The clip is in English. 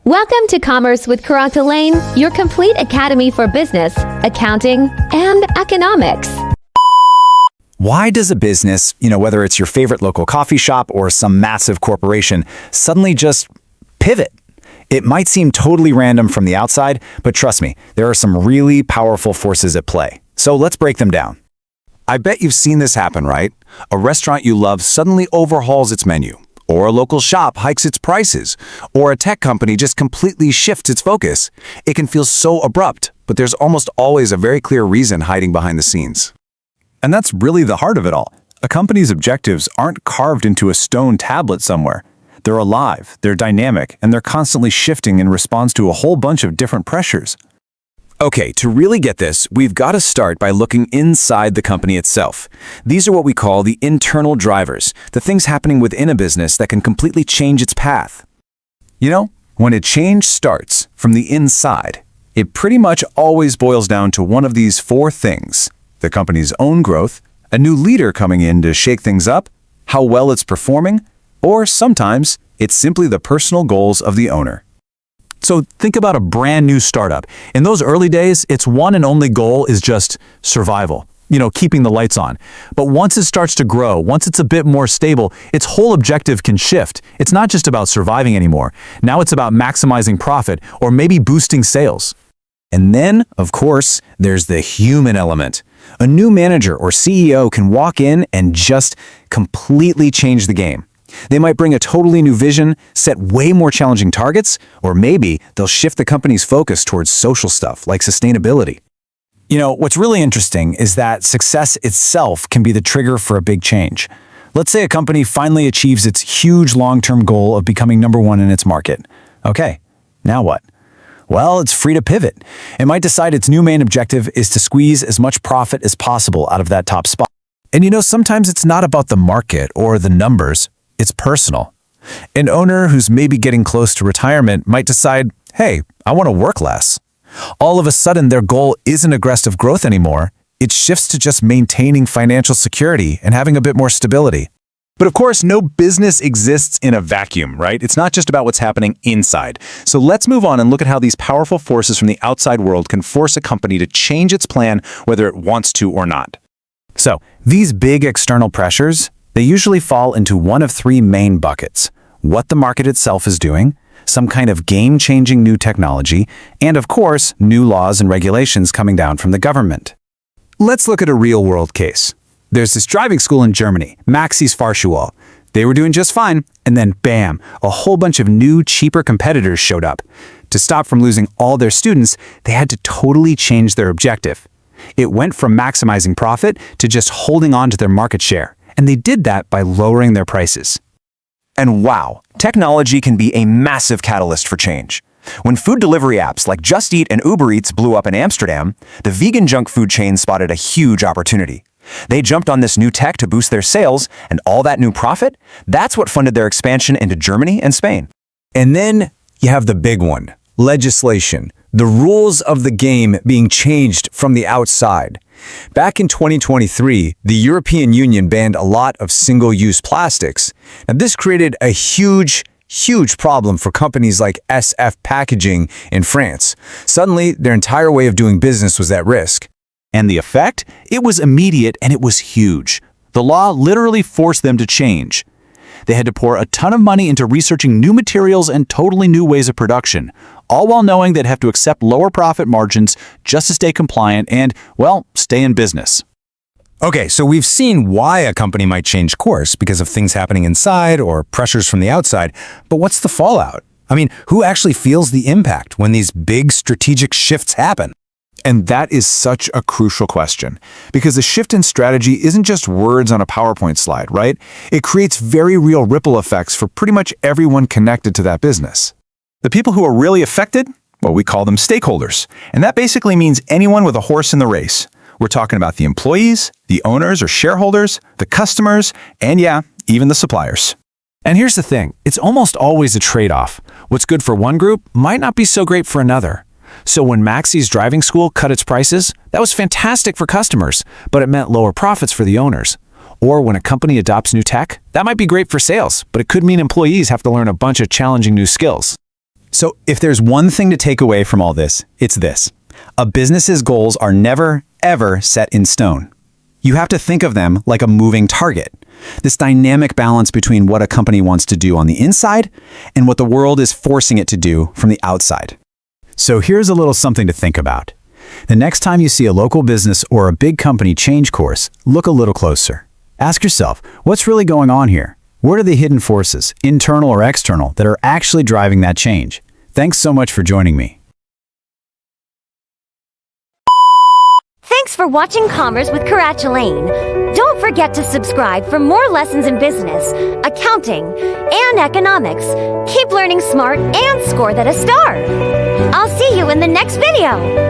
Welcome to Commerce with Karanta Lane, your complete academy for business, accounting, and economics. Why does a business, whether it's your favorite local coffee shop or some massive corporation, suddenly just pivot? It might seem totally random from the outside, but trust me, there are some really powerful forces at play. So let's break them down. I bet you've seen this happen, right? A restaurant you love suddenly overhauls its menu, or a local shop hikes its prices, or a tech company just completely shifts its focus. It can feel so abrupt, but there's almost always a very clear reason hiding behind the scenes. And that's really the heart of it all. A company's objectives aren't carved into a stone tablet somewhere. They're alive, they're dynamic, and they're constantly shifting in response to a whole bunch of different pressures. Okay, to really get this, we've got to start by looking inside the company itself. These are what we call the internal drivers, the things happening within a business that can completely change its path. When a change starts from the inside, it pretty much always boils down to one of these four things: the company's own growth, a new leader coming in to shake things up, how well it's performing, or sometimes it's simply the personal goals of the owner. So think about a brand new startup. In those early days, its one and only goal is just survival, keeping the lights on. But once it starts to grow, once it's a bit more stable, its whole objective can shift. It's not just about surviving anymore. Now it's about maximizing profit or maybe boosting sales. And then, of course, there's the human element. A new manager or CEO can walk in and just completely change the game. They might bring a totally new vision, set way more challenging targets, or maybe they'll shift the company's focus towards social stuff like sustainability. What's really interesting is that success itself can be the trigger for a big change. Let's say a company finally achieves its huge long-term goal of becoming number one in its market. Okay, now what? Well, it's free to pivot. It might decide its new main objective is to squeeze as much profit as possible out of that top spot. And sometimes it's not about the market or the numbers. It's personal. An owner who's maybe getting close to retirement might decide, hey, I want to work less. All of a sudden, their goal isn't aggressive growth anymore. It shifts to just maintaining financial security and having a bit more stability. But of course, no business exists in a vacuum, right? It's not just about what's happening inside. So let's move on and look at how these powerful forces from the outside world can force a company to change its plan, whether it wants to or not. So, these big external pressures, they usually fall into one of three main buckets: what the market itself is doing, some kind of game-changing new technology, and of course, new laws and regulations coming down from the government. Let's look at a real-world case. There's this driving school in Germany, Maxis Fahrschule. They were doing just fine, and then bam, a whole bunch of new, cheaper competitors showed up. To stop from losing all their students, they had to totally change their objective. It went from maximizing profit to just holding on to their market share. And they did that by lowering their prices. And wow, technology can be a massive catalyst for change. When food delivery apps like Just Eat and Uber Eats blew up in Amsterdam, the vegan junk food chain spotted a huge opportunity. They jumped on this new tech to boost their sales, and all that new profit, that's what funded their expansion into Germany and Spain. And then you have the big one: legislation. The rules of the game being changed from the outside. Back in 2023, the European Union banned a lot of single-use plastics. Now, this created a huge problem for companies like SF Packaging in France. Suddenly, their entire way of doing business was at risk. And the effect? It was immediate and it was huge. The law literally forced them to change. They had to pour a ton of money into researching new materials and totally new ways of production, all while knowing they'd have to accept lower profit margins just to stay compliant and, well, stay in business. Okay, so we've seen why a company might change course because of things happening inside or pressures from the outside, but what's the fallout? I mean, who actually feels the impact when these big strategic shifts happen? And that is such a crucial question, because the shift in strategy isn't just words on a PowerPoint slide, right? It creates very real ripple effects for pretty much everyone connected to that business. The people who are really affected, well, we call them stakeholders. And that basically means anyone with a horse in the race. We're talking about the employees, the owners or shareholders, the customers, and yeah, even the suppliers. And here's the thing, it's almost always a trade-off. What's good for one group might not be so great for another. So when Maxis Driving School cut its prices, that was fantastic for customers, but it meant lower profits for the owners. Or when a company adopts new tech, that might be great for sales, but it could mean employees have to learn a bunch of challenging new skills. So if there's one thing to take away from all this, it's this. A business's goals are never, ever set in stone. You have to think of them like a moving target. This dynamic balance between what a company wants to do on the inside and what the world is forcing it to do from the outside. So here's a little something to think about. The next time you see a local business or a big company change course, look a little closer. Ask yourself, what's really going on here? What are the hidden forces, internal or external, that are actually driving that change? Thanks so much for joining me. Thanks for watching Commerce with Carachalain. Don't forget to subscribe for more lessons in business, accounting, and economics. Keep learning smart and score that a star. I'll see you in the next video.